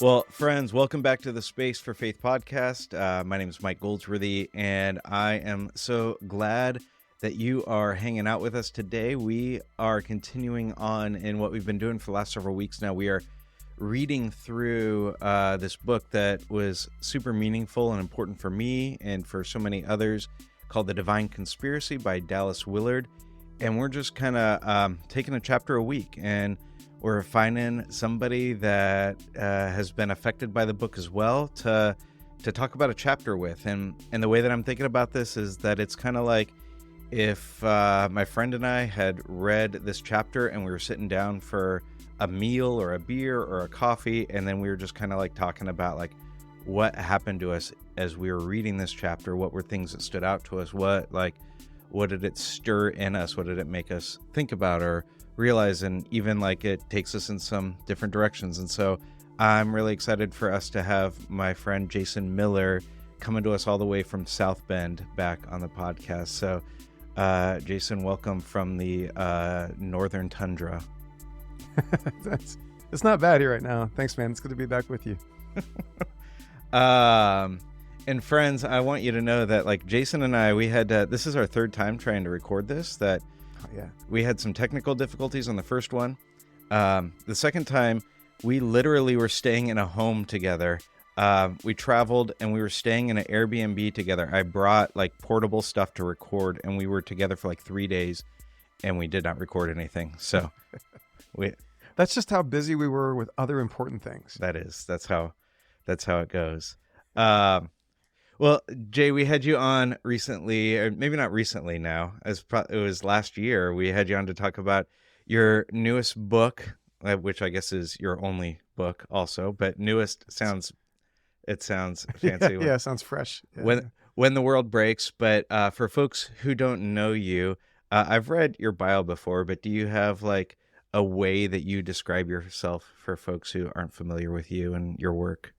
Well, friends, welcome back to the Space for Faith podcast. My name is Mike Goldsworthy, and I am so glad that you are hanging out with us today. We are continuing on in what we've been doing for the last several weeks now. We are reading through this book that was super meaningful and important for me and for so many others, called The Divine Conspiracy by Dallas Willard. And we're just kind of taking a chapter a week, and we're finding somebody that has been affected by the book as well to talk about a chapter with. And the way that I'm thinking about this is that it's kind of like if my friend and I had read this chapter and we were sitting down for a meal or a beer or a coffee, and then we were just kind of like talking about like what happened to us as we were reading this chapter. What were things that stood out to us? What did it stir in us? What did it make us think about or realize? And even like it takes us in some different directions. And so I'm really excited for us to have my friend Jason Miller coming to us all the way from South Bend back on the podcast. So Jason, welcome from the northern tundra. It's not bad here right now. Thanks, man. It's good to be back with you. And friends, I want you to know that like Jason and I, we had this is our third time trying to record this. We had some technical difficulties on the first one. The second time, we literally were staying in a home together. We traveled and we were staying in an Airbnb together. I brought like portable stuff to record, and we were together for like 3 days, and we did not record anything. So that's just how busy we were with other important things. That's how it goes. Well, Jay, we had you on recently, or maybe not recently now, it was last year. We had you on to talk about your newest book, which I guess is your only book also, but newest sounds fancy. Yeah, sounds fresh. Yeah. When the World Breaks. But for folks who don't know you, I've read your bio before, but do you have like a way that you describe yourself for folks who aren't familiar with you and your work?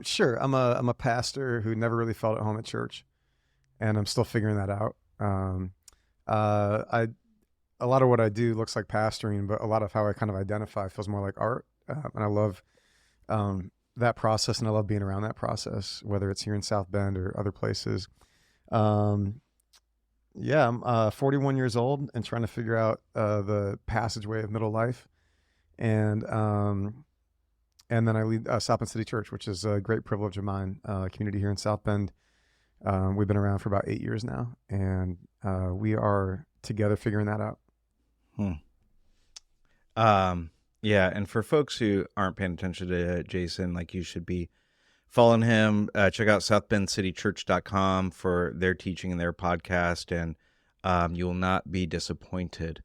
Sure. I'm a pastor who never really felt at home at church, and I'm still figuring that out. A lot of what I do looks like pastoring, but a lot of how I kind of identify feels more like art. And I love that process, and I love being around that process, whether it's here in South Bend or other places. I'm 41 years old and trying to figure out the passageway of middle life. And then I lead South Bend City Church, which is a great privilege of mine, community here in South Bend. We've been around for about 8 years now, and we are together figuring that out. Yeah, and for folks who aren't paying attention to Jason, like you should be following him. Check out southbendcitychurch.com for their teaching and their podcast, and you will not be disappointed.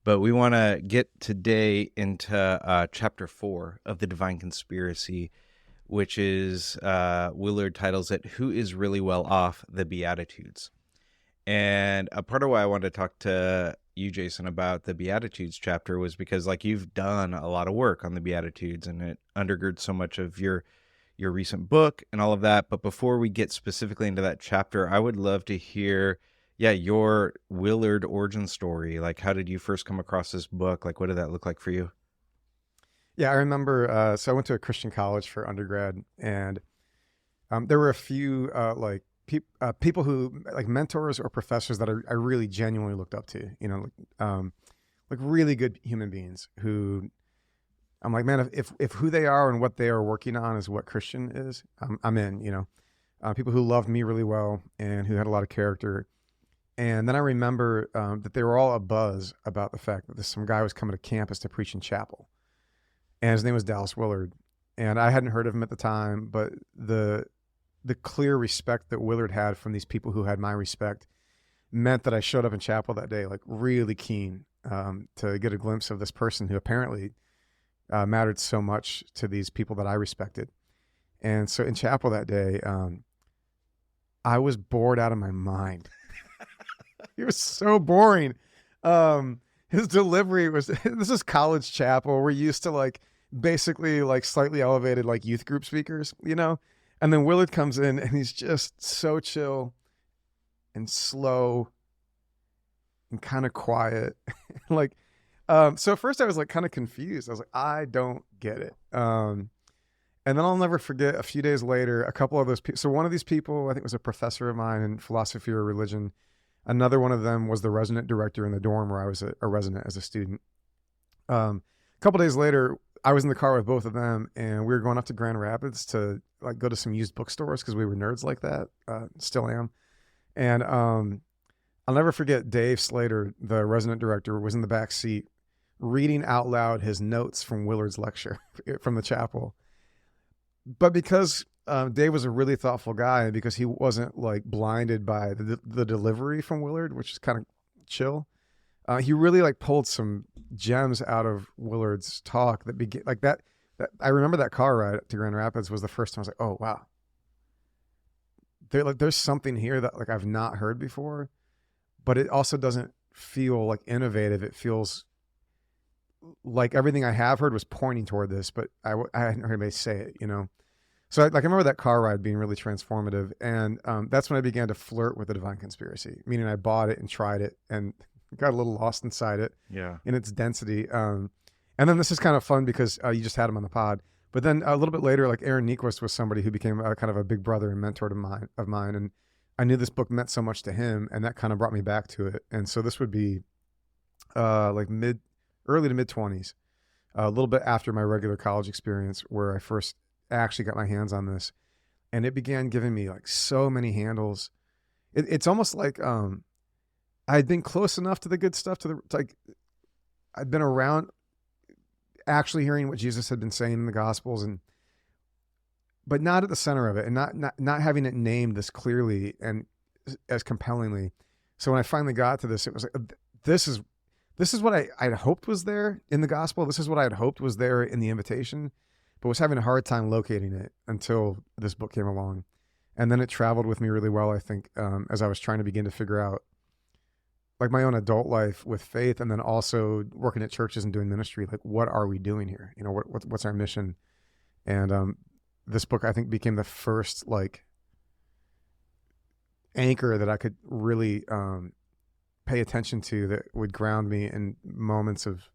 But we want to get today into chapter 4 of The Divine Conspiracy, which is, Willard titles it, Who is Really Well Off? The Beatitudes. And a part of why I wanted to talk to you, Jason, about the Beatitudes chapter was because like you've done a lot of work on the Beatitudes, and it undergirds so much of your recent book and all of that. But before we get specifically into that chapter, I would love to hear your Willard origin story. Like, how did you first come across this book? Like, what did that look like for you? Yeah, I remember, so I went to a Christian college for undergrad, and there were a few people who, like mentors or professors that I really genuinely looked up to, like really good human beings who I'm like, man, if who they are and what they are working on is what Christian is, I'm in, people who loved me really well and who had a lot of character. And then I remember that they were all abuzz about the fact that some guy was coming to campus to preach in chapel. And his name was Dallas Willard. And I hadn't heard of him at the time, but the clear respect that Willard had from these people who had my respect meant that I showed up in chapel that day, like really keen to get a glimpse of this person who apparently mattered so much to these people that I respected. And so in chapel that day, I was bored out of my mind. It was so boring. His delivery was, this is college chapel. We're used to like basically like slightly elevated like youth group speakers, and then Willard comes in and he's just so chill and slow and kind of quiet. So at first I was like kind of confused. I was like, I don't get it. And then I'll never forget, a few days later, a couple of those people. So one of these people, I think, was a professor of mine in philosophy or religion. Another one of them was the resident director in the dorm where I was a resident as a student. A couple days later, I was in the car with both of them, and we were going up to Grand Rapids to like go to some used bookstores because we were nerds like that. Still am. And I'll never forget Dave Slater, the resident director, was in the back seat reading out loud his notes from Willard's lecture from the chapel. But because Dave was a really thoughtful guy, and because he wasn't like blinded by the delivery from Willard, which is kind of chill, he really like pulled some gems out of Willard's talk that began like that. I remember that car ride to Grand Rapids was the first time I was like, oh wow, there's something here that like I've not heard before, but it also doesn't feel like innovative. It feels like everything I have heard was pointing toward this, but I hadn't heard anybody say it, you know? So I remember that car ride being really transformative. And that's when I began to flirt with the divine conspiracy, meaning I bought it and tried it and got a little lost inside it in its density. And then this is kind of fun because you just had him on the pod. But then a little bit later, like Aaron Nyquist was somebody who became kind of a big brother and mentor of mine. And I knew this book meant so much to him, and that kind of brought me back to it. And so this would be like early to mid 20s, a little bit after my regular college experience where I first actually got my hands on this, and it began giving me like so many handles. It's almost like I'd been close enough to the good stuff like I'd been around actually hearing what Jesus had been saying in the Gospels, but not at the center of it, and not having it named this clearly and as compellingly. So when I finally got to this, it was like, this is what I had hoped was there in the gospel. This is what I had hoped was there in the invitation, but was having a hard time locating it until this book came along. And then it traveled with me really well, I think, as I was trying to begin to figure out like my own adult life with faith, and then also working at churches and doing ministry. Like, what are we doing here? You know, what's our mission? And this book, I think, became the first like anchor that I could really pay attention to, that would ground me in moments of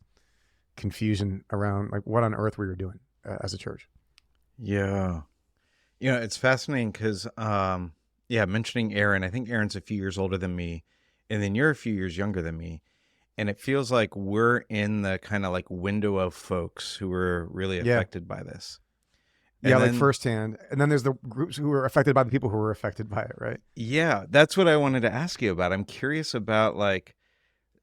confusion around like what on earth we were doing as a church. Yeah. You know, it's fascinating because, mentioning Aaron, I think Aaron's a few years older than me, and then you're a few years younger than me. And it feels like we're in the kind of like window of folks who were really affected by this. And like firsthand. And then there's the groups who were affected by the people who were affected by it, right? Yeah, that's what I wanted to ask you about. I'm curious about like,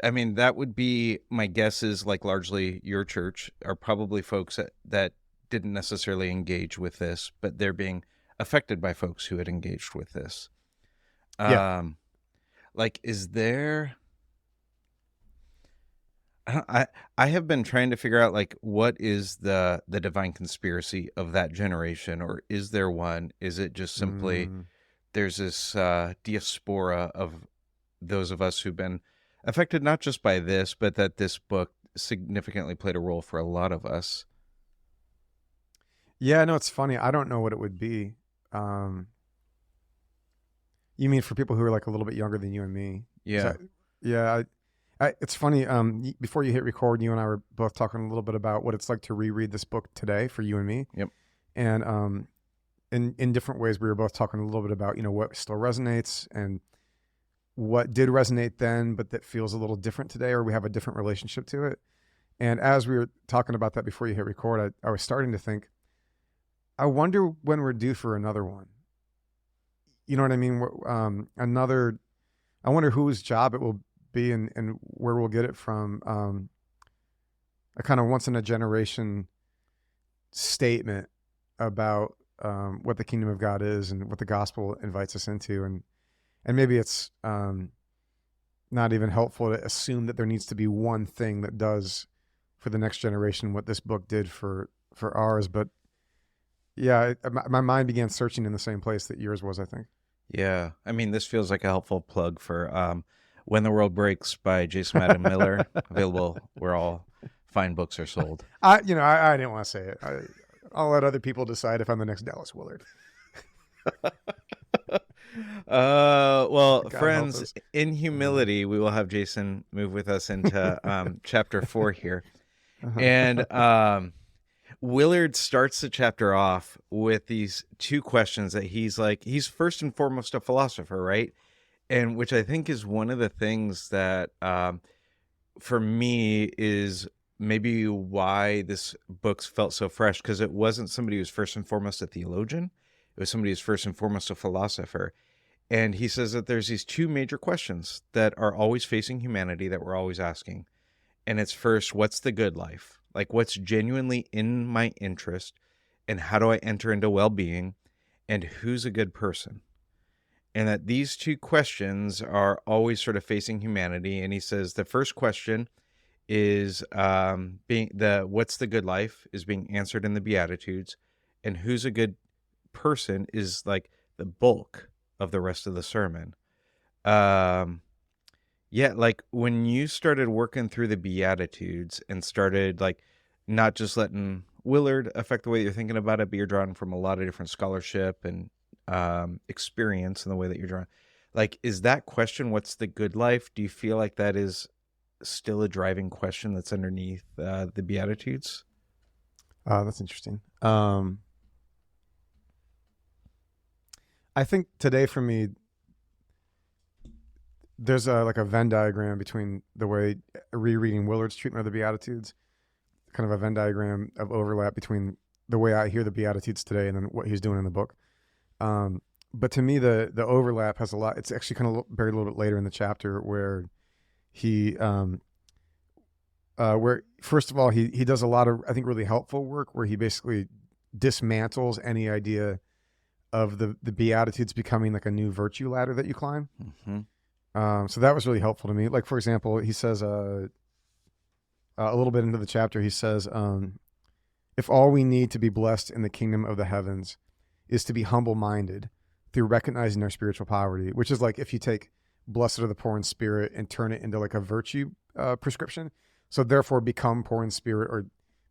I mean, that would be, my guess is like largely your church are probably folks that didn't necessarily engage with this, but they're being affected by folks who had engaged with this. Like, is there... I have been trying to figure out like what is the divine conspiracy of that generation, or is there one? Is it just simply there's this diaspora of those of us who've been affected not just by this, but that this book significantly played a role for a lot of us? Yeah, no, it's funny. I don't know what it would be. You mean for people who are like a little bit younger than you and me? Yeah. It's funny. Before you hit record, you and I were both talking a little bit about what it's like to reread this book today for you and me. Yep. And in different ways, we were both talking a little bit about, you know, what still resonates and what did resonate then, but that feels a little different today, or we have a different relationship to it. And as we were talking about that before you hit record, I was starting to think, I wonder when we're due for another one. You know what I mean? I wonder whose job it will be and where we'll get it from. A kind of once in a generation statement about what the kingdom of God is and what the gospel invites us into, and maybe it's not even helpful to assume that there needs to be one thing that does for the next generation what this book did for ours. But yeah, my mind began searching in the same place that yours was, I think. Yeah, I mean, this feels like a helpful plug for When the World Breaks by Jason Madden Miller, available where all fine books are sold. I didn't want to say it. I'll let other people decide if I'm the next Dallas Willard. Well, God, friends, in humility, we will have Jason move with us into chapter 4 here. And Willard starts the chapter off with these two questions that he's first and foremost a philosopher, right? And which I think is one of the things that for me is maybe why this book felt so fresh, because it wasn't somebody who's first and foremost a theologian. It was somebody who's first and foremost a philosopher. And he says that there's these two major questions that are always facing humanity that we're always asking. And it's first, what's the good life? Like, what's genuinely in my interest? And how do I enter into well-being? And who's a good person? And that these two questions are always sort of facing humanity. And he says the first question is what's the good life is being answered in the Beatitudes, and who's a good person is like the bulk of the rest of the sermon. Yeah, like when you started working through the Beatitudes and started like not just letting Willard affect the way that you're thinking about it, but you're drawing from a lot of different scholarship and experience in the way that you're drawing. Like, is that question, what's the good life? Do you feel like that is still a driving question that's underneath the Beatitudes? That's interesting. I think today for me, there's like a Venn diagram between the way rereading Willard's treatment of the Beatitudes, kind of a Venn diagram of overlap between the way I hear the Beatitudes today and then what he's doing in the book. But to me, the overlap has a lot. It's actually kind of buried a little bit later in the chapter where he, where first of all, he does a lot of, I think, really helpful work where he basically dismantles any idea of the Beatitudes becoming like a new virtue ladder that you climb. Mm-hmm. So that was really helpful to me. Like, for example, he says a little bit into the chapter, he says, if all we need to be blessed in the kingdom of the heavens is to be humble-minded through recognizing our spiritual poverty, which is like if you take blessed are the poor in spirit and turn it into like a virtue prescription. So therefore become poor in spirit or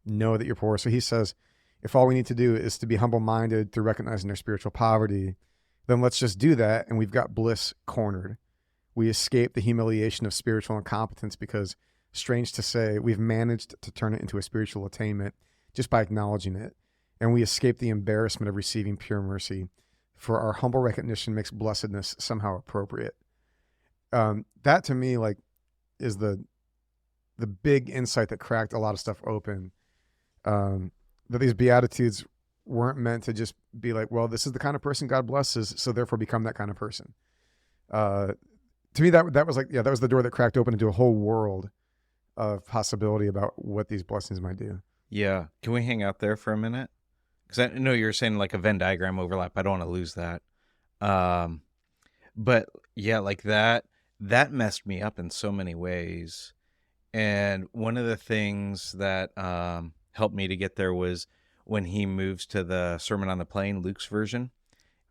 know that you're poor. So he says, if all we need to do is to be humble-minded through recognizing our spiritual poverty, then let's just do that. And we've got bliss cornered. We escape the humiliation of spiritual incompetence because, strange to say, we've managed to turn it into a spiritual attainment just by acknowledging it. And we escape the embarrassment of receiving pure mercy, for our humble recognition makes blessedness somehow appropriate. That to me, like, is the big insight that cracked a lot of stuff open. That these Beatitudes weren't meant to just be like, well, this is the kind of person God blesses, so therefore become that kind of person. To me, that was like, yeah, that was the door that cracked open into a whole world of possibility about what these blessings might do. Yeah. Can we hang out there for a minute? Because I know you're saying like a Venn diagram overlap. I don't want to lose that. But yeah, like that messed me up in so many ways. And one of the things that helped me to get there was when he moves to the Sermon on the Plain, Luke's version.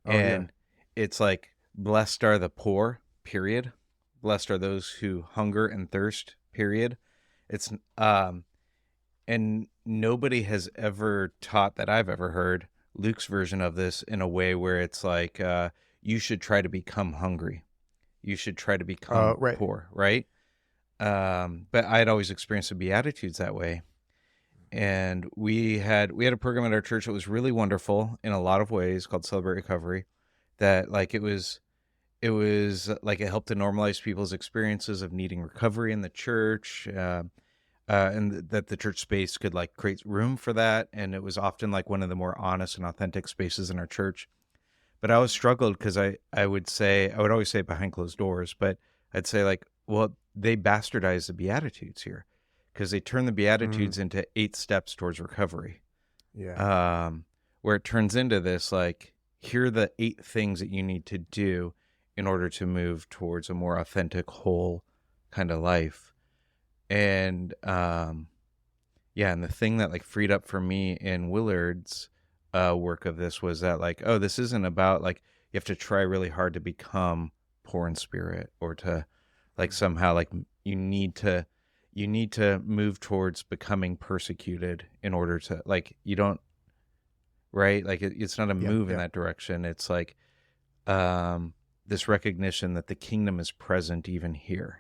And it's like, blessed are the poor, period. Blessed are those who hunger and thirst, period. It's and nobody has ever taught that I've ever heard Luke's version of this in a way where it's like, you should try to become hungry. You should try to become poor, right? But I'd always experienced the Beatitudes that way. And we had a program at our church that was really wonderful in a lot of ways called Celebrate Recovery, that like it was like it helped to normalize people's experiences of needing recovery in the church, and that the church space could like create room for that. And it was often like one of the more honest and authentic spaces in our church. But I always struggled because I would always say behind closed doors, but I'd say like, well, they bastardize the Beatitudes here because they turn the Beatitudes into 8 steps towards recovery. Yeah. Where it turns into this, like, here are the 8 things that you need to do in order to move towards a more authentic, whole kind of life. And, and the thing that like freed up for me in Willard's work of this was that like, oh, this isn't about like, you have to try really hard to become poor in spirit or to like somehow like you need to move towards becoming persecuted in order to like, you don't, right? Like it's not a move in that direction. It's like, this recognition that the kingdom is present even here.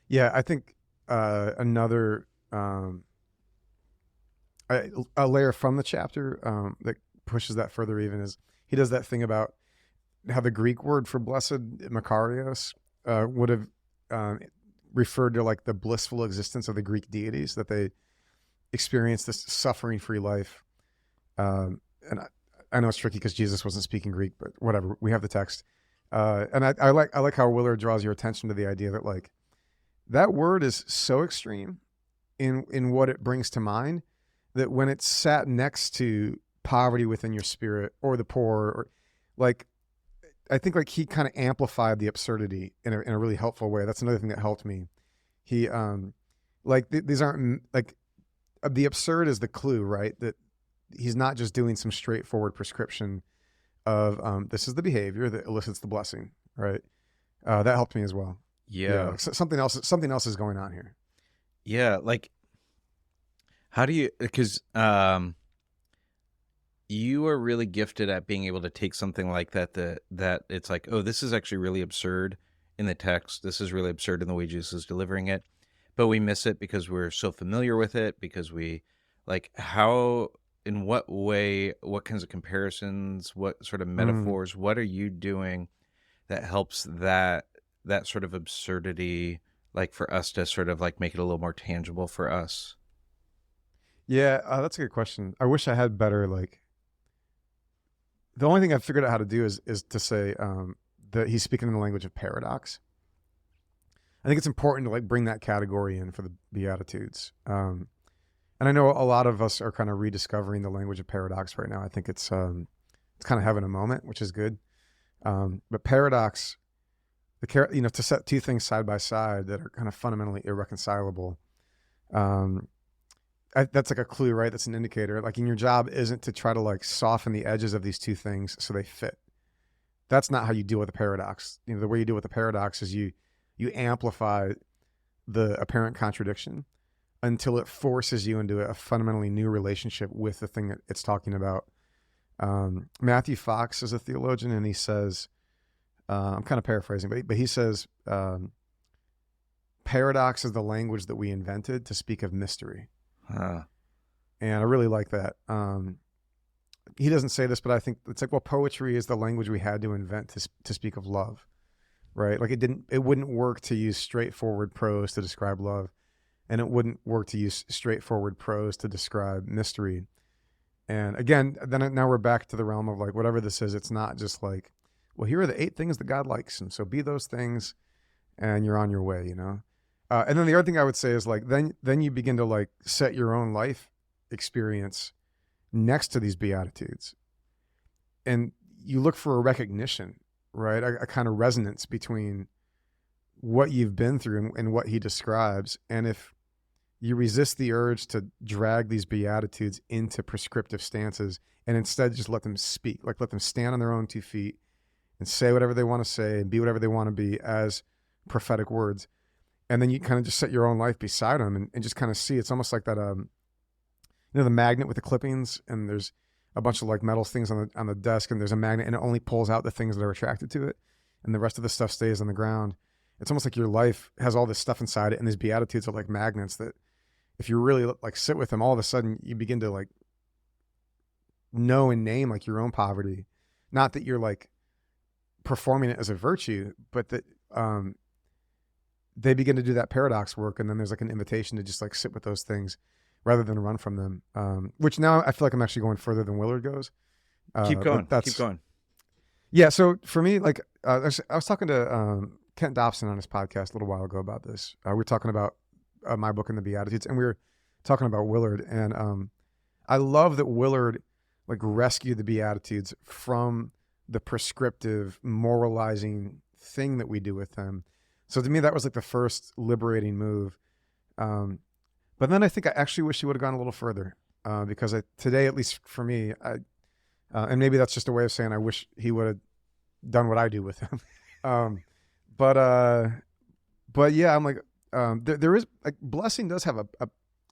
Yeah. I think, another a layer from the chapter that pushes that further even is he does that thing about how the Greek word for blessed, Makarios, would have referred to like the blissful existence of the Greek deities, that they experienced this suffering-free life. And I know it's tricky because Jesus wasn't speaking Greek, but whatever. We have the text, and I like how Willard draws your attention to the idea that like that word is so extreme in what it brings to mind that when it's sat next to poverty within your spirit or the poor, or like I think like he kind of amplified the absurdity in a really helpful way. That's another thing that helped me. He these aren't like the absurd is the clue, right? That he's not just doing some straightforward prescription of this is the behavior that elicits the blessing, right? That helped me as well. Yeah. Something else is going on here. Yeah, like how do you, because you are really gifted at being able to take something like that it's like, oh, this is actually really absurd in the text. This is really absurd in the way Jesus is delivering it. But we miss it because we're so familiar with it, because we like in what way, what kinds of comparisons, what sort of metaphors, what are you doing that helps that sort of absurdity, like for us to sort of like make it a little more tangible for us? Yeah, that's a good question. I wish I had better, like, the only thing I've figured out how to do is to say that he's speaking in the language of paradox. I think it's important to like bring that category in for the Beatitudes. And I know a lot of us are kind of rediscovering the language of paradox right now. I think it's kind of having a moment, which is good. But paradox, to set two things side by side that are kind of fundamentally irreconcilable. That's like a clue, right? That's an indicator. Like in your job isn't to try to like soften the edges of these two things so they fit. That's not how you deal with a paradox. The way you deal with a paradox is you amplify the apparent contradiction until it forces you into a fundamentally new relationship with the thing that it's talking about. Matthew Fox is a theologian, and he says, I'm kind of paraphrasing, but he says, paradox is the language that we invented to speak of mystery. And I really like that. He doesn't say this, but I think it's like, well, poetry is the language we had to invent to speak of love, right? Like it wouldn't work to use straightforward prose to describe love, and it wouldn't work to use straightforward prose to describe mystery. And again, now we're back to the realm of like, whatever this is, it's not just like, well, here are the 8 things that God likes, and so be those things, and you're on your way, And then the other thing I would say is like, then you begin to like set your own life experience next to these Beatitudes, and you look for a recognition, right? A kind of resonance between what you've been through and what he describes. And if you resist the urge to drag these Beatitudes into prescriptive stances and instead just let them speak, like let them stand on their own 2 feet and say whatever they want to say and be whatever they want to be as prophetic words. And then you kind of just set your own life beside them and just kind of see. It's almost like that, the magnet with the clippings, and there's a bunch of like metal things on the desk, and there's a magnet, and it only pulls out the things that are attracted to it, and the rest of the stuff stays on the ground. It's almost like your life has all this stuff inside it, and these Beatitudes are like magnets that, if you really like sit with them, all of a sudden you begin to like know and name like your own poverty. Not that you're like performing it as a virtue, but that they begin to do that paradox work, and then there's like an invitation to just like sit with those things rather than run from them. Which now I feel like I'm actually going further than Willard goes. Keep going. Keep going. Yeah. So for me, like I was talking to Kent Dobson on his podcast a little while ago about this. We were talking about my book and the Beatitudes, and we were talking about Willard. And I love that Willard like rescued the Beatitudes from the prescriptive, moralizing thing that we do with them. So to me, that was like the first liberating move. But then I think I actually wish he would have gone a little further, because today, at least for me, and maybe that's just a way of saying I wish he would have done what I do with him. But yeah, I'm like, there is like blessing does have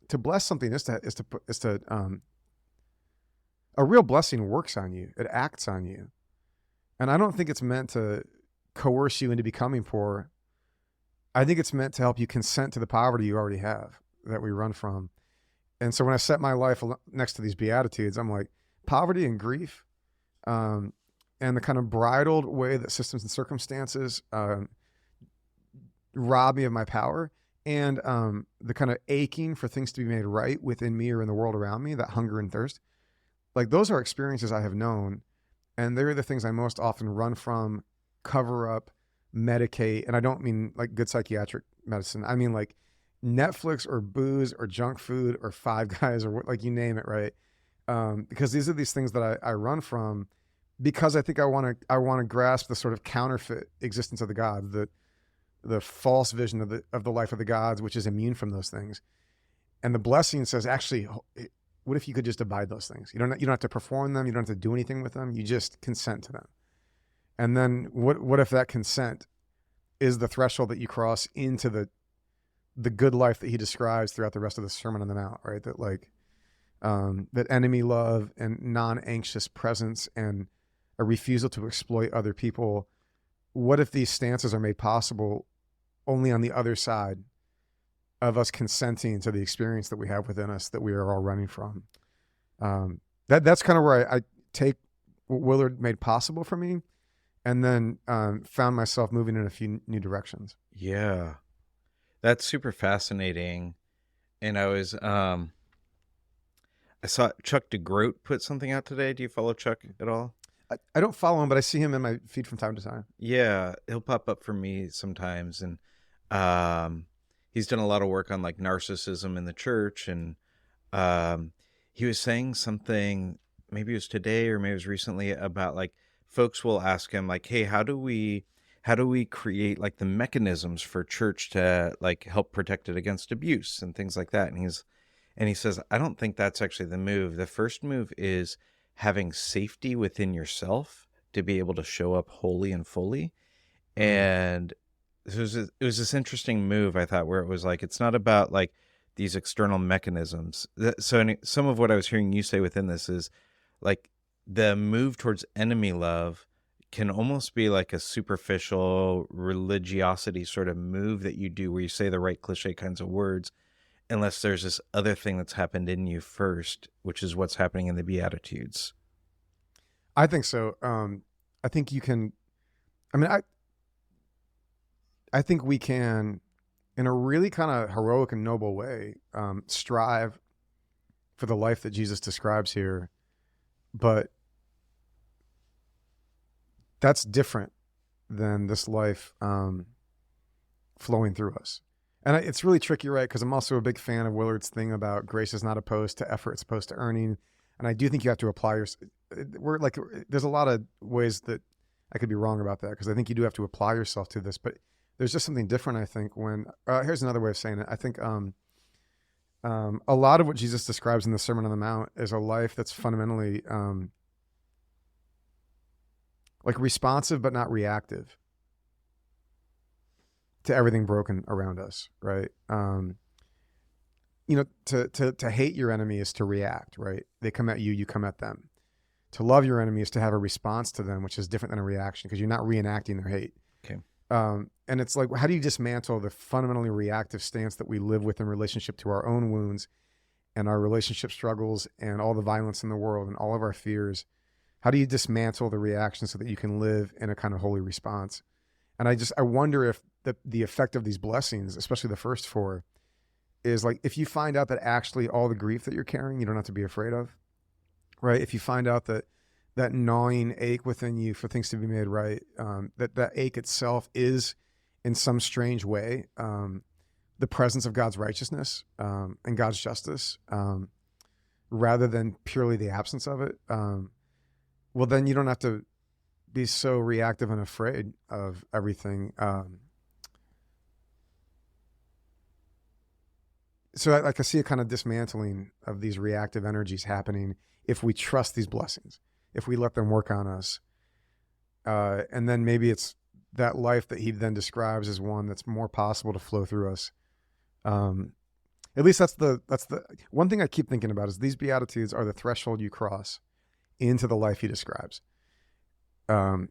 to bless something is to a real blessing works on you. It acts on you. And I don't think it's meant to coerce you into becoming poor. I think it's meant to help you consent to the poverty you already have that we run from. And so when I set my life next to these Beatitudes, I'm like, poverty and grief, and the kind of bridled way that systems and circumstances rob me of my power, and the kind of aching for things to be made right within me or in the world around me, that hunger and thirst, like those are experiences I have known, and they're the things I most often run from, cover up, medicate. And I don't mean like good psychiatric medicine. I mean like Netflix or booze or junk food or Five Guys or like you name it, right? Because these are these things that I run from, because I think I want to grasp the sort of counterfeit existence of the gods, the false vision of the life of the gods, which is immune from those things. And the blessing says, actually, what if you could just abide those things? You don't have to perform them. You don't have to do anything with them. You just consent to them. And then what if that consent is the threshold that you cross into the good life that he describes throughout the rest of the Sermon on the Mount, right? That like that enemy love and non-anxious presence and a refusal to exploit other people. What if these stances are made possible only on the other side of us consenting to the experience that we have within us that we are all running from? That's kind of where I take what Willard made possible for me, and then found myself moving in a few new directions. Yeah, that's super fascinating. And I was, I saw Chuck DeGroat put something out today. Do you follow Chuck at all? I don't follow him, but I see him in my feed from time to time. Yeah, he'll pop up for me sometimes. And he's done a lot of work on like narcissism in the church. And he was saying something, maybe it was today or maybe it was recently, about like folks will ask him like, hey, how do we create like the mechanisms for church to like help protect it against abuse and things like that? And he says, I don't think that's actually the move. The first move is having safety within yourself to be able to show up wholly and fully. And it was this interesting move, I thought, where it was like, it's not about like these external mechanisms. So some of what I was hearing you say within this is like the move towards enemy love can almost be like a superficial religiosity sort of move that you do where you say the right cliche kinds of words, unless there's this other thing that's happened in you first, which is what's happening in the Beatitudes. I think so. I think you can, I mean, I think we can, in a really kind of heroic and noble way, strive for the life that Jesus describes here. But that's different than this life flowing through us. And it's really tricky, right? Because I'm also a big fan of Willard's thing about grace is not opposed to effort, it's opposed to earning. And I do think you have to apply there's a lot of ways that I could be wrong about that, because I think you do have to apply yourself to this. But there's just something different, I think, when, here's another way of saying it. I think a lot of what Jesus describes in the Sermon on the Mount is a life that's fundamentally like responsive but not reactive to everything broken around us, right? To hate your enemy is to react, right? They come at you, you come at them. To love your enemy is to have a response to them, which is different than a reaction, because you're not reenacting their hate. Okay. And it's like, how do you dismantle the fundamentally reactive stance that we live with in relationship to our own wounds and our relationship struggles and all the violence in the world and all of our fears? How do you dismantle the reaction so that you can live in a kind of holy response? And I wonder if the effect of these blessings, especially the first four, is like, if you find out that actually all the grief that you're carrying, you don't have to be afraid of, right? If you find out that gnawing ache within you for things to be made right, that ache itself is in some strange way the presence of God's righteousness and God's justice, rather than purely the absence of it, well, then you don't have to be so reactive and afraid of everything. So I see a kind of dismantling of these reactive energies happening if we trust these blessings, if we let them work on us. And then maybe it's that life that he then describes as one that's more possible to flow through us. At least that's the one thing I keep thinking about, is these Beatitudes are the threshold you cross into the life he describes. A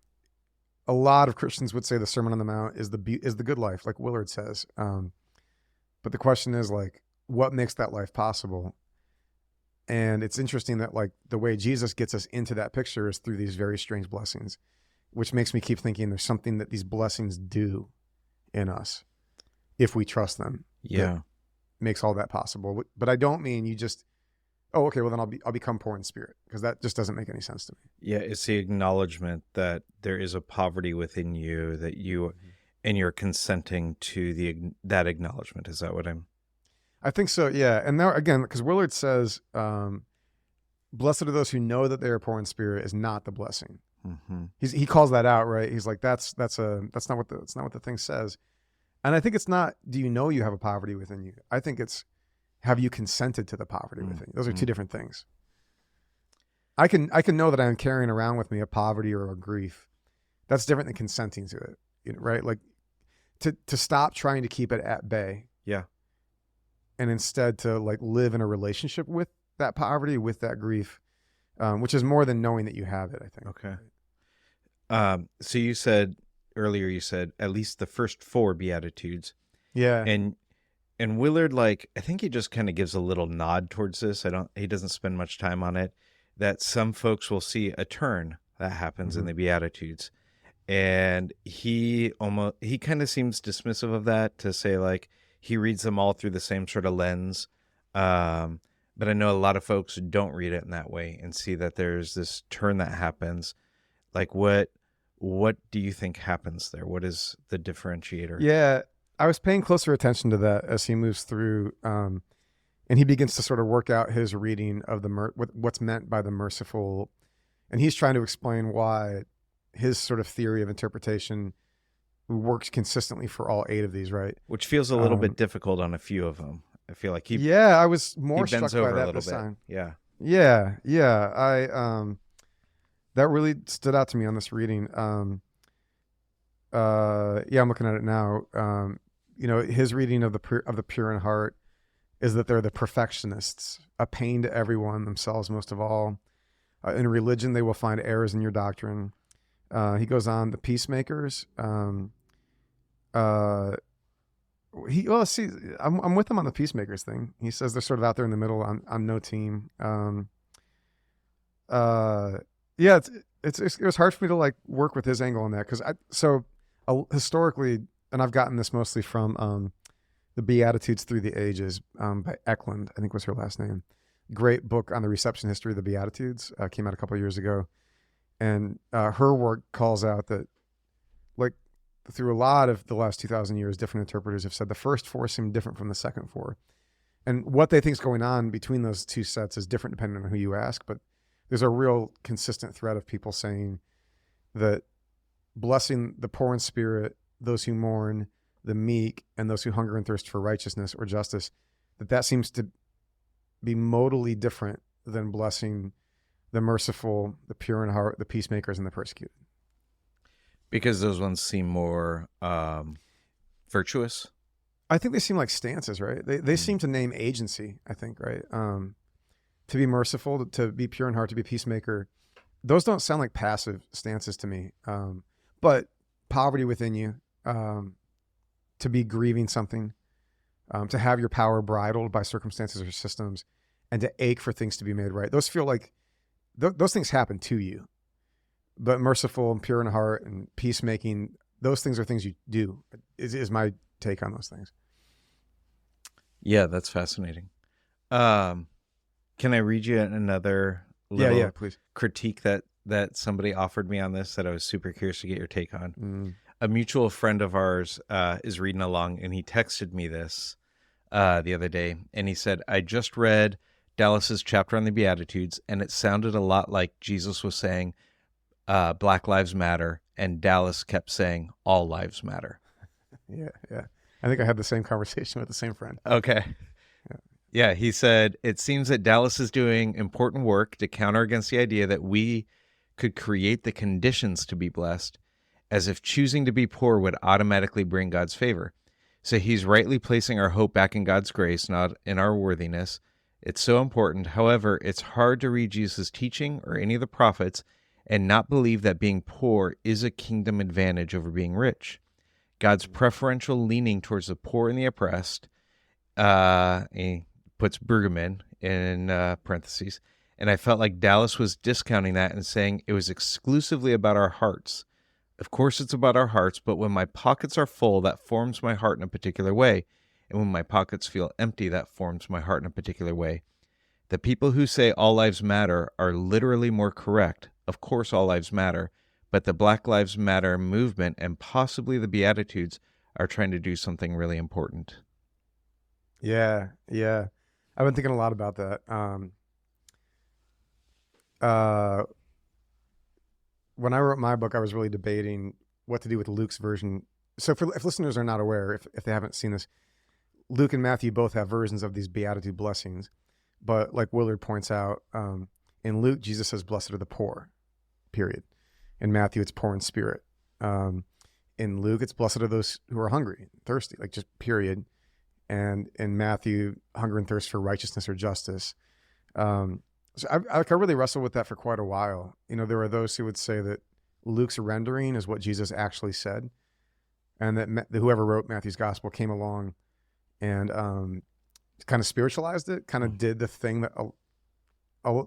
lot of Christians would say the Sermon on the Mount is the good life, like Willard says. But the question is, like, what makes that life possible? And it's interesting that like the way Jesus gets us into that picture is through these very strange blessings, which makes me keep thinking there's something that these blessings do in us if we trust them. Yeah. That makes all that possible. But I don't mean you just, oh, okay, well then I'll become poor in spirit, because that just doesn't make any sense to me. Yeah, it's the acknowledgement that there is a poverty within you that you, and you're consenting to that acknowledgement. Is that what I think so, yeah. And now again, because Willard says, blessed are those who know that they are poor in spirit is not the blessing. Mm-hmm. He calls that out, right? He's like, that's not what the thing says. And I think it's not, do you know you have a poverty within you? I think it's, have you consented to the poverty within you? Those are two different things. I can know that I'm carrying around with me a poverty or a grief. That's different than consenting to it, right? Like to stop trying to keep it at bay. Yeah. And instead to like live in a relationship with that poverty, with that grief, which is more than knowing that you have it, I think. Okay. So you said earlier, at least the first 4 Beatitudes. Yeah. And Willard, like, I think he just kind of gives a little nod towards this. He doesn't spend much time on it, that some folks will see a turn that happens in the Beatitudes. And he kind of seems dismissive of that, to say like, he reads them all through the same sort of lens. But I know a lot of folks don't read it in that way and see that there's this turn that happens. Like what do you think happens there? What is the differentiator? Yeah, I was paying closer attention to that as he moves through, and he begins to sort of work out his reading of what's meant by the merciful, and he's trying to explain why his sort of theory of interpretation works consistently for all 8 of these, right? Which feels a little bit difficult on a few of them. I feel like I was more he bends struck by over a that little this bit. time. Yeah. I that really stood out to me on this reading. I'm looking at it now. His reading of the pure in heart is that they're the perfectionists, a pain to everyone, themselves most of all. In religion, they will find errors in your doctrine. He goes on, the peacemakers. I'm with him on the peacemakers thing. He says they're sort of out there in the middle on no team. It was hard for me to like work with his angle on that, because historically, and I've gotten this mostly from the Beatitudes Through the Ages by Eklund, I think was her last name. Great book on the reception history of the Beatitudes, came out a couple of years ago. And her work calls out that, like, through a lot of the last 2,000 years, different interpreters have said the first 4 seem different from the second 4. And what they think is going on between those 2 sets is different depending on who you ask. But there's a real consistent thread of people saying that blessing the poor in spirit, those who mourn, the meek, and those who hunger and thirst for righteousness or justice, that seems to be modally different than blessing the merciful, the pure in heart, the peacemakers, and the persecuted. Because those ones seem more virtuous? I think they seem like stances, right? They seem to name agency, I think, right? To be merciful, to be pure in heart, to be a peacemaker. Those don't sound like passive stances to me. But poverty within you, to be grieving something, to have your power bridled by circumstances or systems, and to ache for things to be made right. Those feel like, those things happen to you. But merciful and pure in heart and peacemaking, those things are things you do, is my take on those things. Yeah, that's fascinating. Can I read you another little please. critique that somebody offered me on this that I was super curious to get your take on? A mutual friend of ours is reading along, and he texted me this the other day, and he said, I just read Dallas's chapter on the Beatitudes, and it sounded a lot like Jesus was saying, Black Lives Matter, and Dallas kept saying, all lives matter. Yeah. I think I had the same conversation with the same friend. Okay. Yeah, he said, it seems that Dallas is doing important work to counter against the idea that we could create the conditions to be blessed, as if choosing to be poor would automatically bring God's favor. So he's rightly placing our hope back in God's grace, not in our worthiness. It's so important. However, it's hard to read Jesus' teaching or any of the prophets and not believe that being poor is a kingdom advantage over being rich. God's preferential leaning towards the poor and the oppressed, he puts Bergman in parentheses. And I felt like Dallas was discounting that and saying it was exclusively about our hearts. Of course, it's about our hearts, but when my pockets are full, that forms my heart in a particular way. And when my pockets feel empty, that forms my heart in a particular way. The people who say all lives matter are literally more correct. Of course, all lives matter, but the Black Lives Matter movement and possibly the Beatitudes are trying to do something really important. Yeah, yeah. I've been thinking a lot about that. When I wrote my book, I was really debating what to do with Luke's version. So if listeners are not aware, if they haven't seen this, Luke and Matthew both have versions of these Beatitude blessings. But like Willard points out, in Luke, Jesus says, blessed are the poor, period. In Matthew, it's poor in spirit. In Luke, it's blessed are those who are hungry, thirsty, like just period. And in Matthew, hunger and thirst for righteousness or justice. So I really wrestled with that for quite a while. There are those who would say that Luke's rendering is what Jesus actually said, and that whoever wrote Matthew's gospel came along and kind of spiritualized it, kind of did the thing that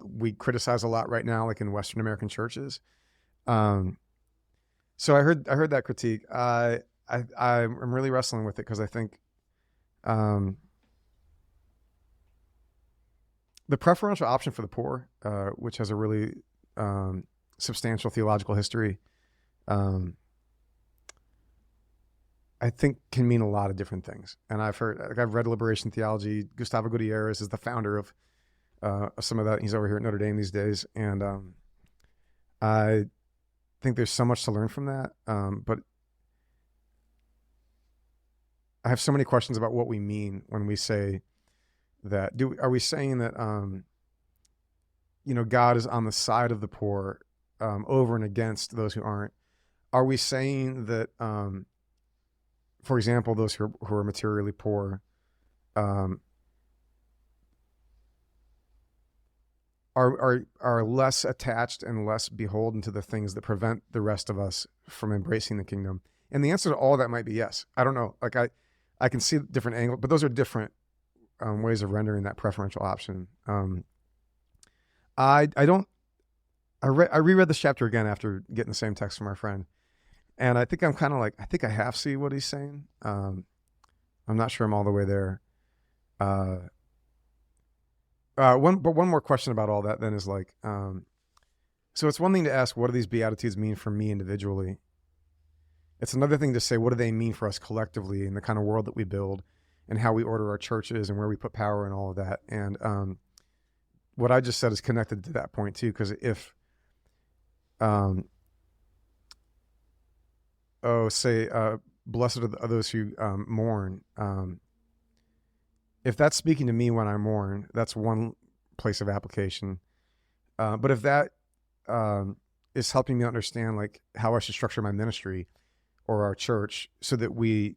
we criticize a lot right now, like in Western American churches. So I heard that critique. I'm really wrestling with it because I think the preferential option for the poor, which has a really substantial theological history, I think can mean a lot of different things. And I've read liberation theology. Gustavo Gutierrez is the founder of some of that. He's over here at Notre Dame these days. And I think there's so much to learn from that. But I have so many questions about what we mean when we say that. Are we saying that, God is on the side of the poor over and against those who aren't? Are we saying that, for example, those who are materially poor are less attached and less beholden to the things that prevent the rest of us from embracing the kingdom? And the answer to all that might be yes. I don't know. Like I can see different angles, but those are different ways of rendering that preferential option. I reread this chapter again after getting the same text from our friend. And I think I'm kind of like, I think I half see what he's saying. I'm not sure I'm all the way there. One more question about all that then is like, so it's one thing to ask, what do these Beatitudes mean for me individually? It's another thing to say, what do they mean for us collectively in the kind of world that we build and how we order our churches and where we put power and all of that. And what I just said is connected to that point too, because if, blessed are those who mourn. If that's speaking to me when I mourn, that's one place of application. But if that is helping me understand like how I should structure my ministry or our church so that we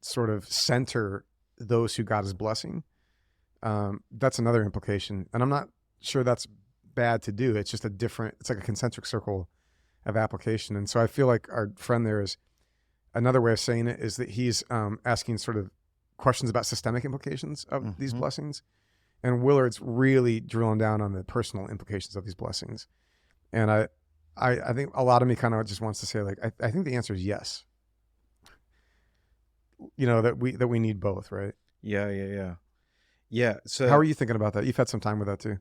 sort of center those who God is blessing, that's another implication. And I'm not sure that's bad to do. It's just it's like a concentric circle of application. And so I feel like our friend there is another way of saying it is that he's asking sort of questions about systemic implications of these blessings. And Willard's really drilling down on the personal implications of these blessings. And I think a lot of me kind of just wants to say like, I think the answer is yes. That we need both, right? Yeah. So how are you thinking about that? You've had some time with that too.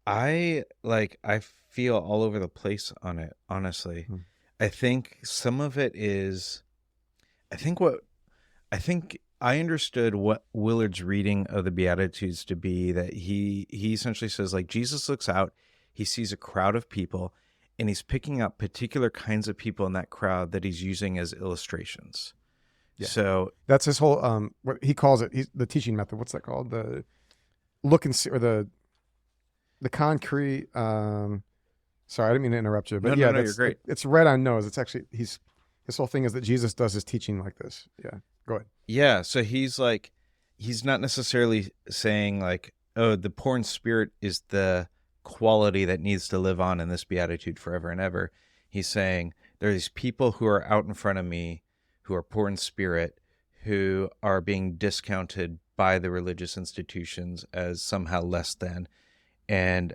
I feel all over the place on it, honestly. I think some of it is, I think I understood what Willard's reading of the Beatitudes to be, that he essentially says like Jesus looks out, he sees a crowd of people, and he's picking up particular kinds of people in that crowd that he's using as illustrations. Yeah. So that's his whole, what he calls it, the teaching method. What's that called? The look and see, or the concrete, sorry, I didn't mean to interrupt you, but no, you're great. It's right on nose. It's actually, his whole thing is that Jesus does his teaching like this. Yeah, go ahead. Yeah, so he's not necessarily saying like, oh, the poor in spirit is the quality that needs to live on in this beatitude forever and ever. He's saying there are these people who are out in front of me who are poor in spirit, who are being discounted by the religious institutions as somehow less than. And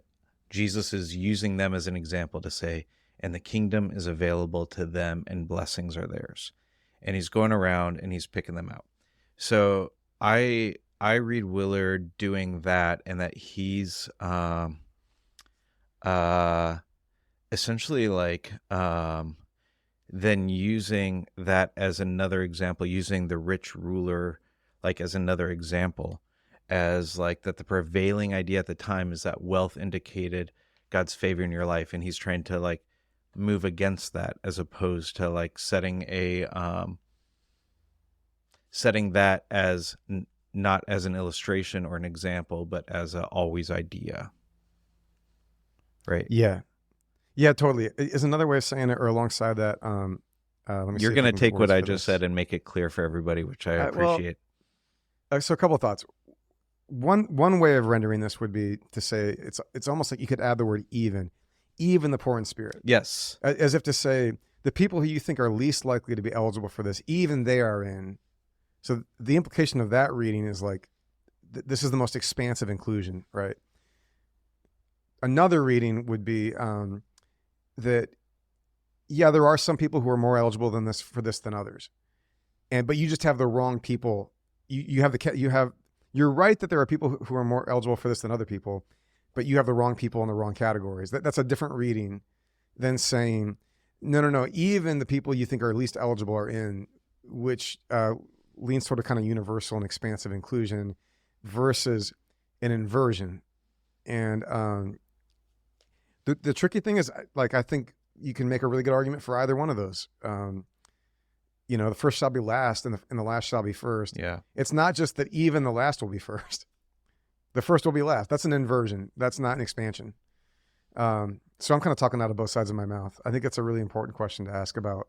Jesus is using them as an example to say, and the kingdom is available to them and blessings are theirs. And he's going around and he's picking them out. So I read Willard doing that, and that he's essentially like then using that as another example, using the rich ruler like as another example, as like that the prevailing idea at the time is that wealth indicated God's favor in your life, and he's trying to like move against that, as opposed to like setting that as not as an illustration or an example, but as a always idea. Right. Yeah. Yeah, totally. Is another way of saying it, or alongside that, let me see You're if I going to can get take what words I for just this. said and make it clear for everybody, which I Well, appreciate. so a couple of thoughts. One way of rendering this would be to say it's almost like you could add the word even the poor in spirit, Yes. as if to say the people who you think are least likely to be eligible for this, even they are in. So the implication of that reading is like this is the most expansive inclusion, right? Another reading would be that yeah, there are some people who are more eligible than this for this than others, but you just have the wrong people. You're right that there are people who are more eligible for this than other people, but you have the wrong people in the wrong categories. That's a different reading than saying, no. Even the people you think are least eligible are in, which leans toward a kind of universal and expansive inclusion versus an inversion. And the tricky thing is, like, I think you can make a really good argument for either one of those. The first shall be last, and the last shall be first. Yeah. It's not just that even the last will be first. The first will be last. That's an inversion. That's not an expansion. So I'm kind of talking out of both sides of my mouth. I think it's a really important question to ask about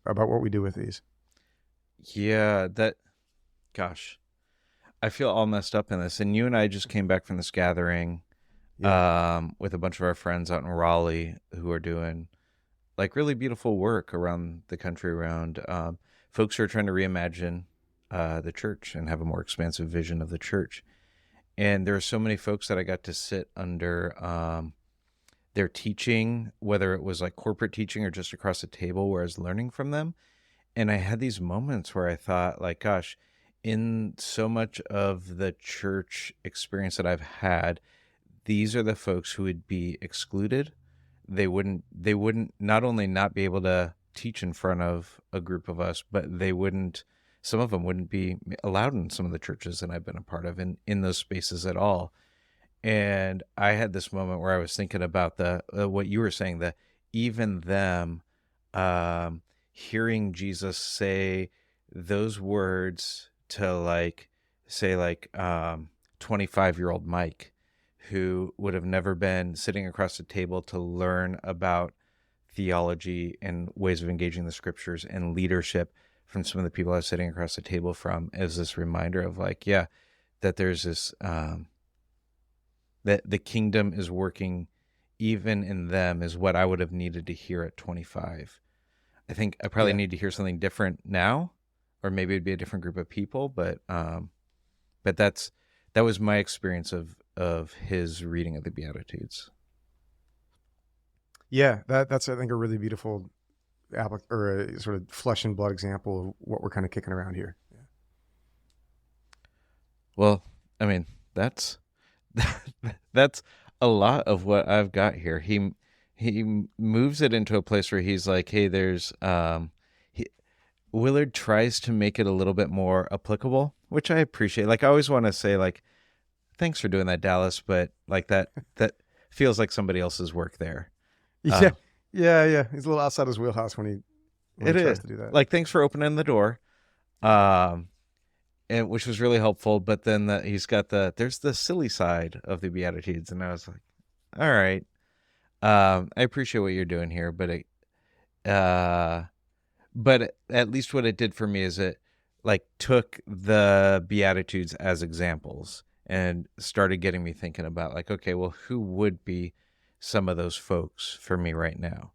what we do with these. Yeah, gosh, I feel all messed up in this. And you and I just came back from this gathering with a bunch of our friends out in Raleigh who are doing like really beautiful work around the country, around folks who are trying to reimagine the church and have a more expansive vision of the church. And there are so many folks that I got to sit under their teaching, whether it was like corporate teaching or just across the table where I was learning from them. And I had these moments where I thought, like, gosh, in so much of the church experience that I've had, these are the folks who would be excluded. They wouldn't not only not be able to teach in front of a group of us, but some of them wouldn't be allowed in some of the churches that I've been a part of in those spaces at all. And I had this moment where I was thinking about what you were saying, that even them, hearing Jesus say those words to like 25-year-old Mike, who would have never been sitting across the table to learn about theology and ways of engaging the scriptures and leadership from some of the people I was sitting across the table from, as this reminder of like, yeah, that there's this, that the kingdom is working even in them, is what I would have needed to hear at 25. I think I probably need to hear something different now, or maybe it'd be a different group of people, but that was my experience of his reading of the Beatitudes. Yeah, that's I think a really beautiful or a sort of flesh and blood example of what we're kind of kicking around here. Yeah. Well, I mean, that's a lot of what I've got here. He moves it into a place where he's like, hey, there's Willard tries to make it a little bit more applicable, which I appreciate. Like, I always want to say, like, thanks for doing that, Dallas, but like that feels like somebody else's work there. Yeah. He's a little outside his wheelhouse when he tries to do that. Like, thanks for opening the door, and which was really helpful. But then he's got there's the silly side of the Beatitudes, and I was like, all right, I appreciate what you're doing here, but at least what it did for me is it like took the Beatitudes as examples and started getting me thinking about like, okay, well, who would be some of those folks for me right now?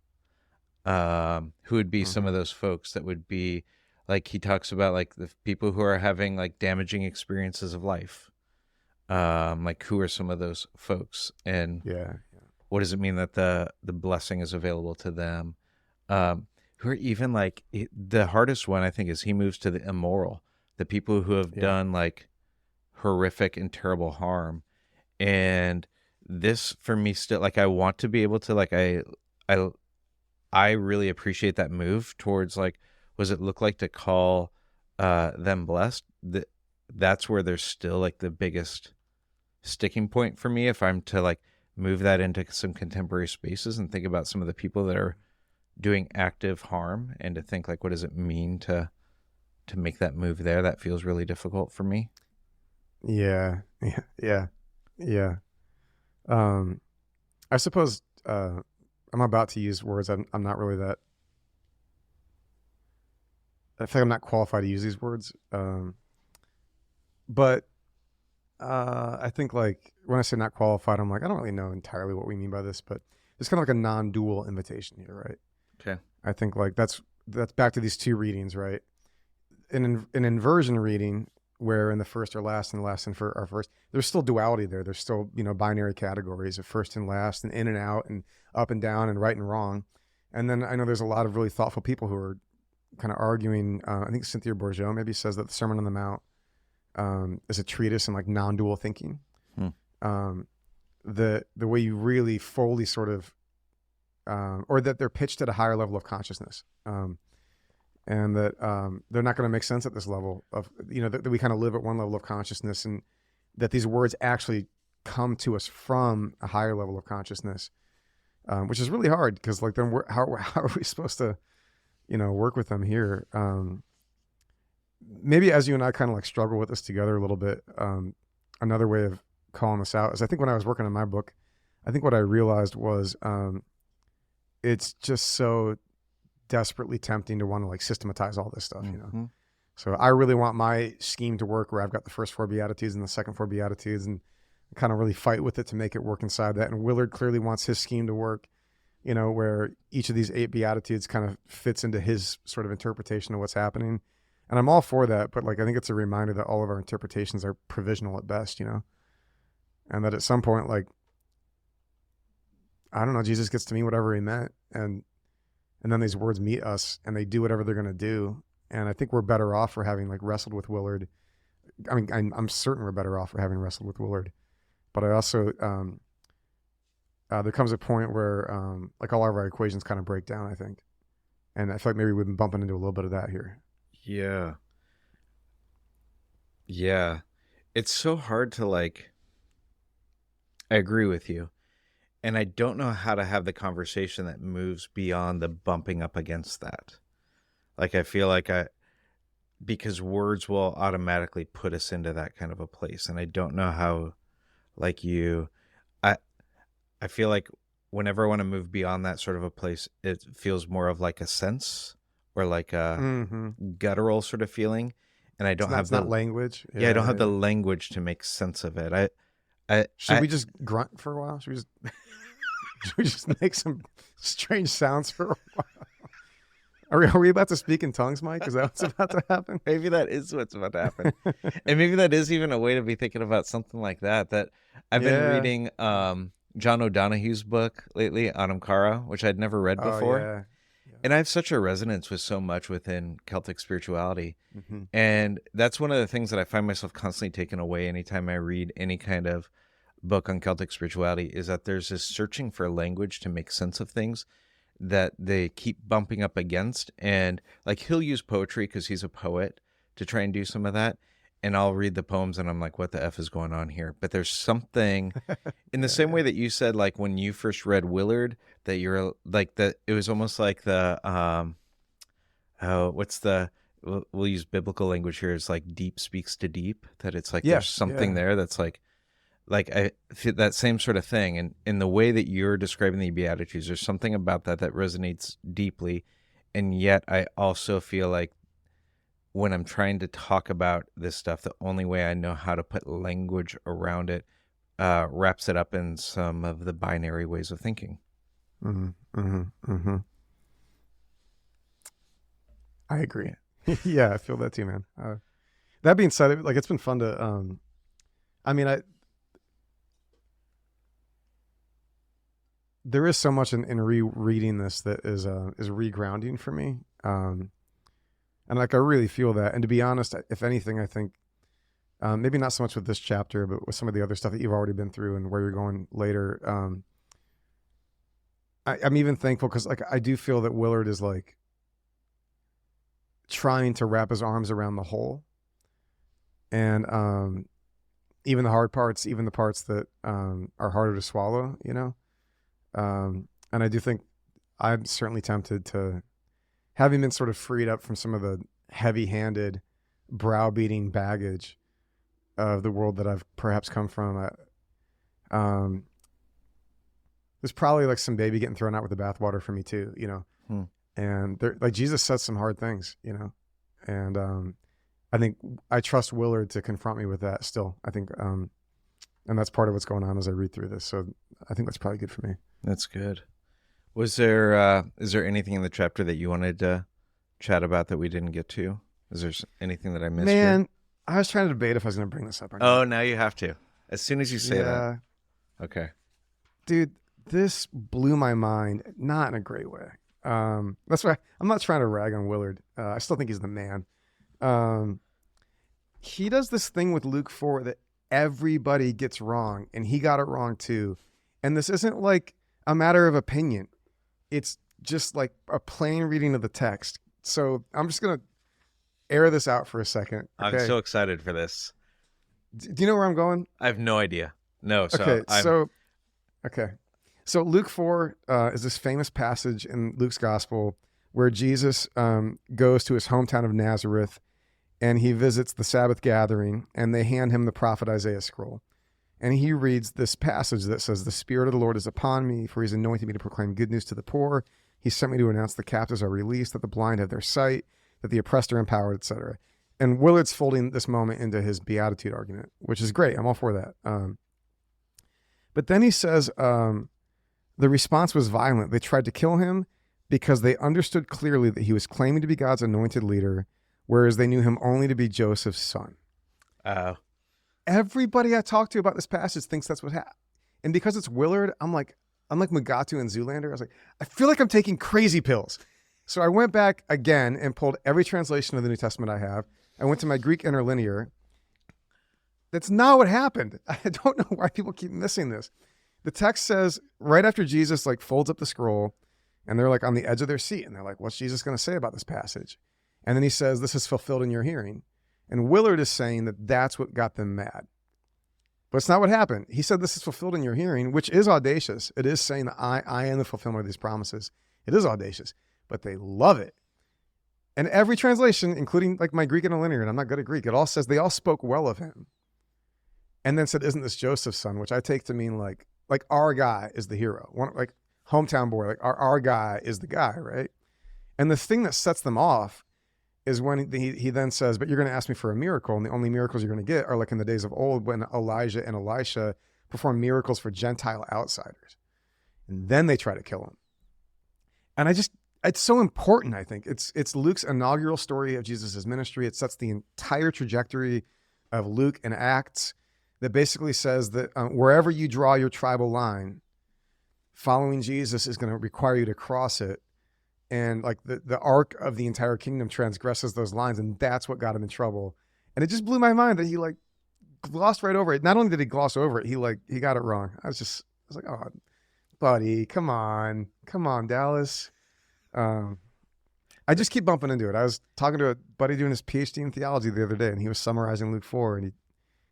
Who would be some of those folks that would be Like he talks about like the people who are having like damaging experiences of life. Like who are some of those folks, and Yeah. what does it mean that the blessing is available to them? Who are even like the hardest one I think is he moves to the immoral, the people who have Yeah. done like horrific and terrible harm. And this for me still, like I want to be able to like I I really appreciate that move towards like, was it look like to call them blessed? That's where there's still like the biggest sticking point for me if I'm to like move that into some contemporary spaces and think about some of the people that are doing active harm, and to think like, what does it mean to make that move there? That feels really difficult for me. Yeah. Yeah. Yeah. Yeah. Um, I suppose I'm about to use words I'm not really that. I feel like I'm not qualified to use these words. But I think like when I say not qualified, I'm like I don't really know entirely what we mean by this, but it's kind of like a non-dual invitation here, right? Okay. I think like that's back to these two readings, right? In an inversion reading, where in the first or last and the last and for our first, there's still duality there. There's still binary categories of first and last, and in and out, and up and down, and right and wrong. And then I know there's a lot of really thoughtful people who are kind of arguing. I think Cynthia Bourgeault maybe says that the Sermon on the Mount is a treatise in like non-dual thinking. Hmm. The way you really fully sort of, or that they're pitched at a higher level of consciousness. And that they're not going to make sense at this level of, that we kind of live at one level of consciousness, and that these words actually come to us from a higher level of consciousness, which is really hard because like then how are we supposed to, work with them here? Maybe as you and I kind of like struggle with this together a little bit, another way of calling this out is I think when I was working on my book, I think what I realized was it's just so desperately tempting to want to like systematize all this stuff, Mm-hmm. So I really want my scheme to work where I've got the first 4 Beatitudes and the second 4 Beatitudes, and kind of really fight with it to make it work inside that. And Willard clearly wants his scheme to work, where each of these 8 Beatitudes kind of fits into his sort of interpretation of what's happening. And I'm all for that, but like I think it's a reminder that all of our interpretations are provisional at best, and that at some point, like, I don't know, Jesus gets to mean whatever he meant, and then these words meet us and they do whatever they're going to do. And I think we're better off for having like wrestled with Willard. I mean, I'm certain we're better off for having wrestled with Willard, but I also, there comes a point where like all of our equations kind of break down, I think. And I feel like maybe we've been bumping into a little bit of that here. Yeah. Yeah. It's so hard to like, I agree with you. And I don't know how to have the conversation that moves beyond the bumping up against that. Like, I feel like because words will automatically put us into that kind of a place. And I don't know how, like I feel like whenever I want to move beyond that sort of a place, it feels more of like a sense or like a guttural sort of feeling. And I don't have it's not language. Yeah, I don't have the language to make sense of it. Should we just grunt for a while? Should we just make some strange sounds for a while? Are we about to speak in tongues, Mike? Is that what's about to happen? Maybe that is what's about to happen. And maybe that is even a way to be thinking about something like that. That I've been reading John O'Donohue's book lately, Anam Cara, which I'd never read before. Yeah. And I have such a resonance with so much within Celtic spirituality. And that's one of the things that I find myself constantly taken away anytime I read any kind of book on Celtic spirituality, is that there's this searching for language to make sense of things that they keep bumping up against. And like he'll use poetry because he's a poet to try and do some of that. And I'll read the poems and I'm like, what the F is going on here? But there's something in the same way that you said, like when you first read Willard, that you're like that. It was almost like the, we'll use biblical language here. It's like deep speaks to deep, that it's like, there's something there that's like I feel that same sort of thing. And in the way that you're describing the Beatitudes, there's something about that resonates deeply. And yet I also feel like when I'm trying to talk about this stuff, the only way I know how to put language around it wraps it up in some of the binary ways of thinking. I agree. Yeah, I feel that too, man. That being said, like it's been fun to. I mean, there is so much in rereading this that is regrounding for me. And like I really feel that. And to be honest, if anything, I think maybe not so much with this chapter, but with some of the other stuff that you've already been through and where you're going later. I'm even thankful because like I do feel that Willard is like trying to wrap his arms around the whole, and even the hard parts, even the parts that are harder to swallow, you know. And I do think I'm certainly tempted to, having been sort of freed up from some of the heavy-handed, browbeating baggage of the world that I've perhaps come from. There's probably like some baby getting thrown out with the bathwater for me too, you know. And there, like Jesus said some hard things, you know, and I think I trust Willard to confront me with that still. I think, and that's part of what's going on as I read through this. So I think that's probably good for me. That's good. Was there is there anything in the chapter that you wanted to chat about that we didn't get to? Is there anything that I missed? Man, here? I was trying to debate if I was going to bring this up or not. Oh, now you have to. As soon as you say that. Okay. Dude, this blew my mind, not in a great way. That's why I'm not trying to rag on Willard. I still think he's the man. He does this thing with Luke 4 that everybody gets wrong, and he got it wrong too. And this isn't like a matter of opinion. It's just like a plain reading of the text. So I'm just going to air this out for a second. Okay? I'm so excited for this. Do you know where I'm going? I have no idea. No. So Luke 4 is this famous passage in Luke's gospel where Jesus goes to his hometown of Nazareth, and he visits the Sabbath gathering, and they hand him the prophet Isaiah's scroll. And he reads this passage that says, "The Spirit of the Lord is upon me, for he's anointed me to proclaim good news to the poor. He sent me to announce the captives are released, that the blind have their sight, that the oppressed are empowered," etc. And Willard's folding this moment into his Beatitude argument, which is great. I'm all for that. But then he says, the response was violent. They tried to kill him because they understood clearly that he was claiming to be God's anointed leader, whereas they knew him only to be Joseph's son. Everybody I talk to about this passage thinks that's what happened. And because it's Willard, I'm like Mugatu and Zoolander. I was like, I feel like I'm taking crazy pills. So I went back again and pulled every translation of the New Testament I have. I went to my Greek interlinear. That's not what happened. I don't know why people keep missing this. The text says right after Jesus like folds up the scroll, and they're like on the edge of their seat, and they're like, what's Jesus going to say about this passage? And then he says, this is fulfilled in your hearing. And Willard is saying that that's what got them mad. But it's not what happened. He said, this is fulfilled in your hearing, which is audacious. It is saying that I am the fulfillment of these promises. It is audacious, but they love it. And every translation, including like my Greek interlinear, and I'm not good at Greek, it all says they all spoke well of him. And then said, isn't this Joseph's son? Which I take to mean like our guy is the hero. Like hometown boy, like our guy is the guy, right? And the thing that sets them off is when he then says, but you're going to ask me for a miracle, and the only miracles you're going to get are like in the days of old when Elijah and Elisha performed miracles for Gentile outsiders. And then they try to kill him. And it's so important, I think. It's Luke's inaugural story of Jesus' ministry. It sets the entire trajectory of Luke and Acts that basically says that wherever you draw your tribal line, following Jesus is going to require you to cross it. And like the arc of the entire kingdom transgresses those lines, and that's what got him in trouble. And it just blew my mind that he like glossed right over it. Not only did he gloss over it, he got it wrong. I was like, oh, buddy, come on, Dallas. I just keep bumping into it. I was talking to a buddy doing his PhD in theology the other day, and he was summarizing Luke 4, and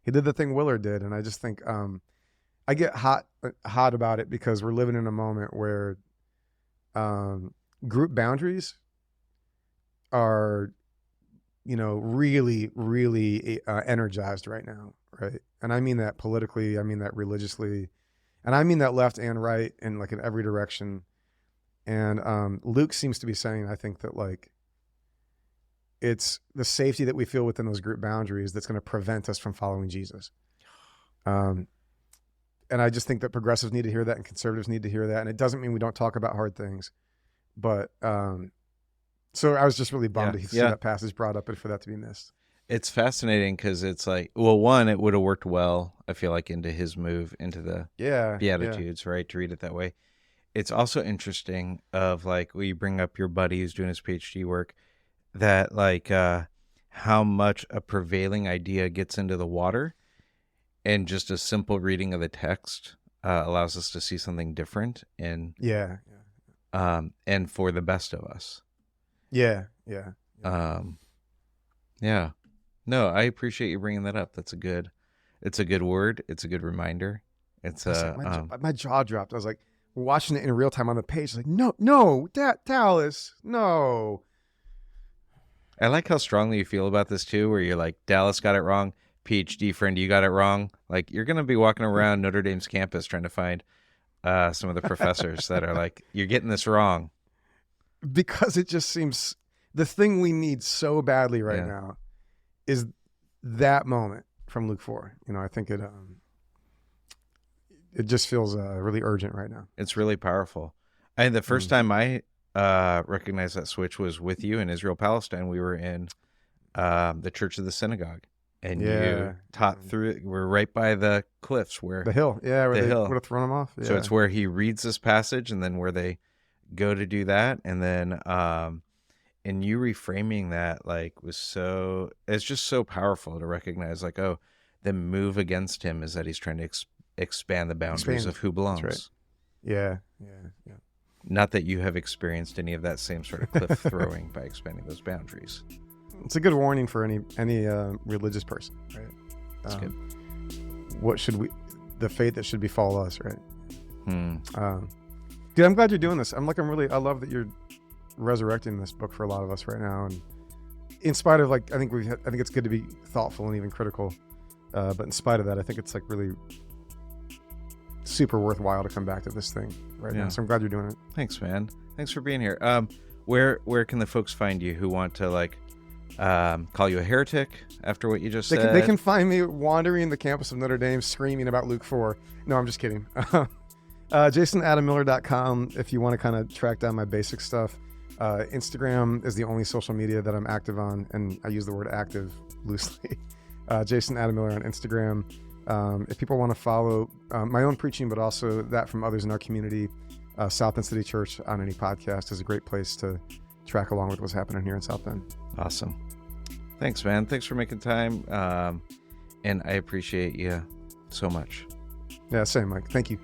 he did the thing Willard did, and I just think I get hot about it because we're living in a moment where group boundaries are, really, really energized right now, right? And I mean that politically, I mean that religiously, and I mean that left and right, and like in every direction. And Luke seems to be saying, I think that like it's the safety that we feel within those group boundaries that's going to prevent us from following Jesus. And I just think that progressives need to hear that, and conservatives need to hear that. And it doesn't mean we don't talk about hard things, but So I was just really bummed to see Yeah. that passage brought up and for that to be missed. It's fascinating because it's like, well, one, it would have worked well, I feel like, into his move into the Yeah. Beatitudes, right? To read it that way. It's also interesting of like, when you bring up your buddy who's doing his PhD work, that like how much a prevailing idea gets into the water, and just a simple reading of the text allows us to see something different, and Yeah. and for the best of us. Yeah. Yeah. No, I appreciate you bringing that up. It's a good word. It's a good reminder. It's my jaw dropped. I was like watching it in real time on the page. Like, no, Dallas, no. I like how strongly you feel about this too, where you're like, Dallas got it wrong. PhD friend, you got it wrong. Like, you're going to be walking around Notre Dame's campus trying to find some of the professors that are like, you're getting this wrong. Because it just seems the thing we need so badly right now is that moment from Luke 4. I think it just feels really urgent right now. It's really powerful. And the first time I recognized that switch was with you in Israel, Palestine. We were in the Church of the Synagogue, and you taught through it. We're right by the cliffs where the hill, where the they hill would have thrown them off. Yeah. So it's where he reads this passage, and then where they go to do that, and then and you reframing that like was so. It's just so powerful to recognize, like, oh, the move against him is that he's trying to expand the boundaries of who belongs. That's right. Yeah. Not that you have experienced any of that same sort of cliff throwing by expanding those boundaries. It's a good warning for any religious person, right? That's good. What should the fate that should befall us, right? Dude, I'm glad you're doing this. I love that you're resurrecting this book for a lot of us right now. And in spite of I think it's good to be thoughtful and even critical. But in spite of that, I think it's like really super worthwhile to come back to this thing right now. So I'm glad you're doing it. Thanks, man. Thanks for being here. Where can the folks find you who want to call you a heretic after what you just said? They can find me wandering the campus of Notre Dame screaming about Luke 4. No, I'm just kidding. JasonAdamMiller.com if you want to kind of track down my basic stuff. Instagram is the only social media that I'm active on, and I use the word active loosely. Jason Adam Miller on Instagram. If people want to follow my own preaching, but also that from others in our community, South End City Church on any podcast is a great place to track along with what's happening here in South Bend. Awesome. Thanks, man. Thanks for making time. And I appreciate you so much. Yeah, same, Mike. Thank you.